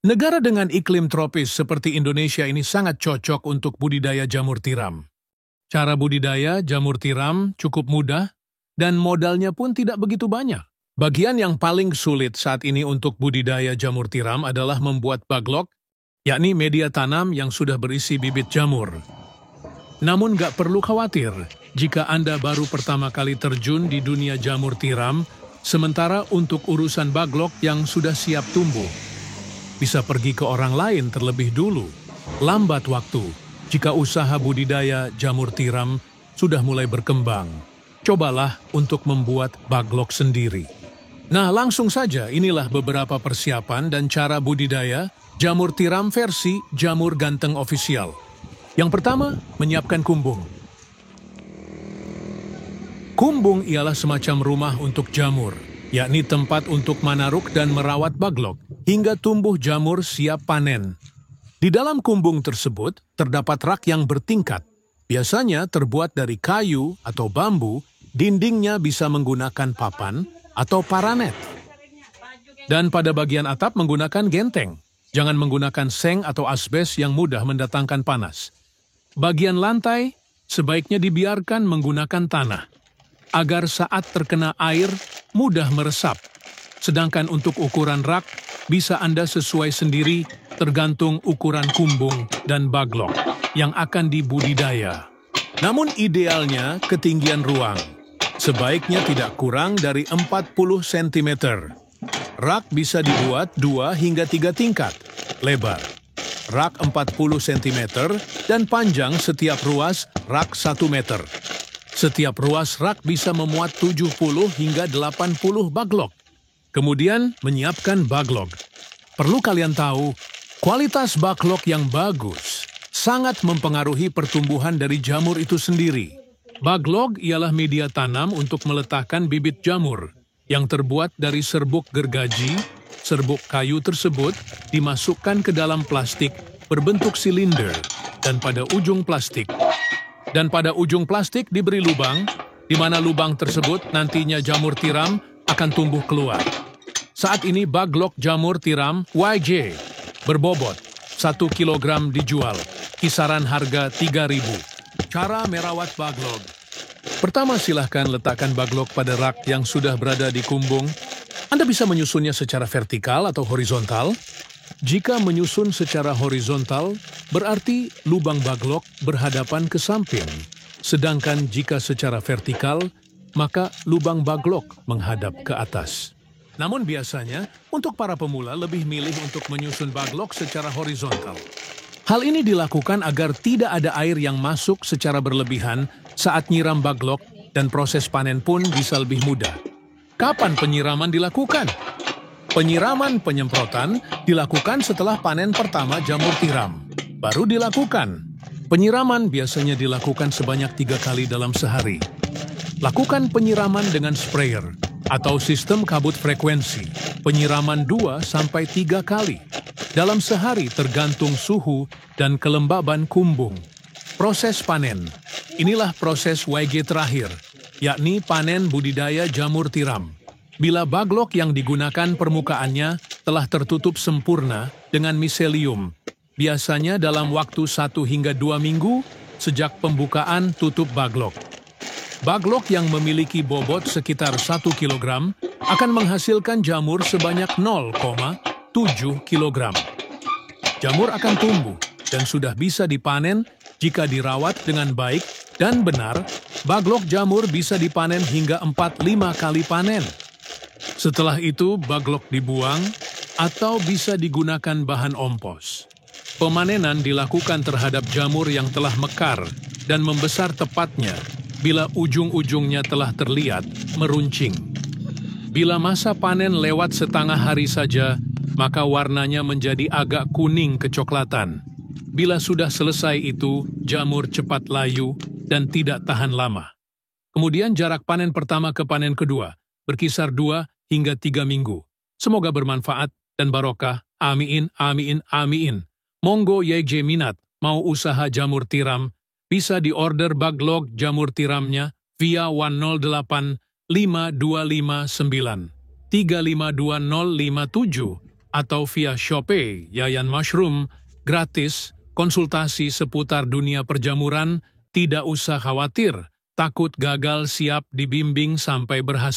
Negara dengan iklim tropis seperti Indonesia ini sangat cocok untuk budidaya jamur tiram. Cara budidaya jamur tiram cukup mudah dan modalnya pun tidak begitu banyak. Bagian yang paling sulit saat ini untuk budidaya jamur tiram adalah membuat baglok, yakni media tanam yang sudah berisi bibit jamur. Namun nggak perlu khawatir jika Anda baru pertama kali terjun di dunia jamur tiram, sementara untuk urusan baglok yang sudah siap tumbuh, bisa pergi ke orang lain terlebih dulu. Lambat waktu jika usaha budidaya jamur tiram sudah mulai berkembang. Cobalah untuk membuat baglok sendiri. Nah, langsung saja inilah beberapa persiapan dan cara budidaya jamur tiram versi Jamur Ganteng Official. Yang pertama, menyiapkan kumbung. Kumbung ialah semacam rumah untuk jamur, yakni tempat untuk manaruk dan merawat baglok hingga tumbuh jamur siap panen. Di dalam kumbung tersebut terdapat rak yang bertingkat, biasanya terbuat dari kayu atau bambu, dindingnya bisa menggunakan papan atau paranet. Dan pada bagian atap menggunakan genteng, jangan menggunakan seng atau asbes yang mudah mendatangkan panas. Bagian lantai sebaiknya dibiarkan menggunakan tanah, agar saat terkena air mudah meresap. Sedangkan untuk ukuran rak, bisa Anda sesuai sendiri tergantung ukuran kumbung dan baglok yang akan dibudidaya. Namun idealnya ketinggian ruang sebaiknya tidak kurang dari 40 cm. Rak bisa dibuat 2 hingga 3 tingkat lebar. Rak 40 cm dan panjang setiap ruas rak 1 meter. Setiap ruas rak bisa memuat 70 hingga 80 baglok. Kemudian menyiapkan baglok. Perlu kalian tahu, kualitas baglok yang bagus sangat mempengaruhi pertumbuhan dari jamur itu sendiri. Baglok ialah media tanam untuk meletakkan bibit jamur yang terbuat dari serbuk gergaji. Serbuk kayu tersebut dimasukkan ke dalam plastik berbentuk silinder dan pada ujung plastik diberi lubang, di mana lubang tersebut nantinya jamur tiram akan tumbuh keluar. Saat ini baglok jamur tiram YJ berbobot 1 kg dijual, kisaran harga 3.000. Cara merawat baglok. Pertama, silahkan letakkan baglok pada rak yang sudah berada di kumbung. Anda bisa menyusunnya secara vertikal atau horizontal. Jika menyusun secara horizontal, berarti lubang baglok berhadapan ke samping. Sedangkan jika secara vertikal, maka lubang baglok menghadap ke atas. Namun biasanya, untuk para pemula lebih milih untuk menyusun baglok secara horizontal. Hal ini dilakukan agar tidak ada air yang masuk secara berlebihan saat nyiram baglok dan proses panen pun bisa lebih mudah. Kapan penyiraman dilakukan? Penyiraman penyemprotan dilakukan setelah panen pertama jamur tiram. Baru dilakukan. Penyiraman biasanya dilakukan sebanyak 3 kali dalam sehari. Lakukan penyiraman dengan sprayer atau sistem kabut frekuensi. Penyiraman 2-3 kali dalam sehari tergantung suhu dan kelembaban kumbung. Proses panen. Inilah proses YG terakhir, yakni panen budidaya jamur tiram. Bila baglok yang digunakan permukaannya telah tertutup sempurna dengan miselium, biasanya dalam waktu 1 hingga 2 minggu sejak pembukaan tutup baglok. Baglok yang memiliki bobot sekitar 1 kg akan menghasilkan jamur sebanyak 0,7 kg. Jamur akan tumbuh dan sudah bisa dipanen jika dirawat dengan baik dan benar. Baglok jamur bisa dipanen hingga 4-5 kali panen. Setelah itu baglok dibuang atau bisa digunakan bahan ompos. Pemanenan dilakukan terhadap jamur yang telah mekar dan membesar tepatnya bila ujung-ujungnya telah terlihat meruncing. Bila masa panen lewat setengah hari saja, maka warnanya menjadi agak kuning kecoklatan. Bila sudah selesai itu, jamur cepat layu dan tidak tahan lama. Kemudian jarak panen pertama ke panen kedua berkisar 2 hingga 3 minggu. Semoga bermanfaat dan barokah. Amin, amin, amin. Monggo YJ minat mau usaha jamur tiram, bisa diorder baglok jamur tiramnya via 108 5259 352057 atau via Shopee, Yayan Mushroom, gratis, konsultasi seputar dunia perjamuran, tidak usah khawatir, takut gagal siap dibimbing sampai berhasil.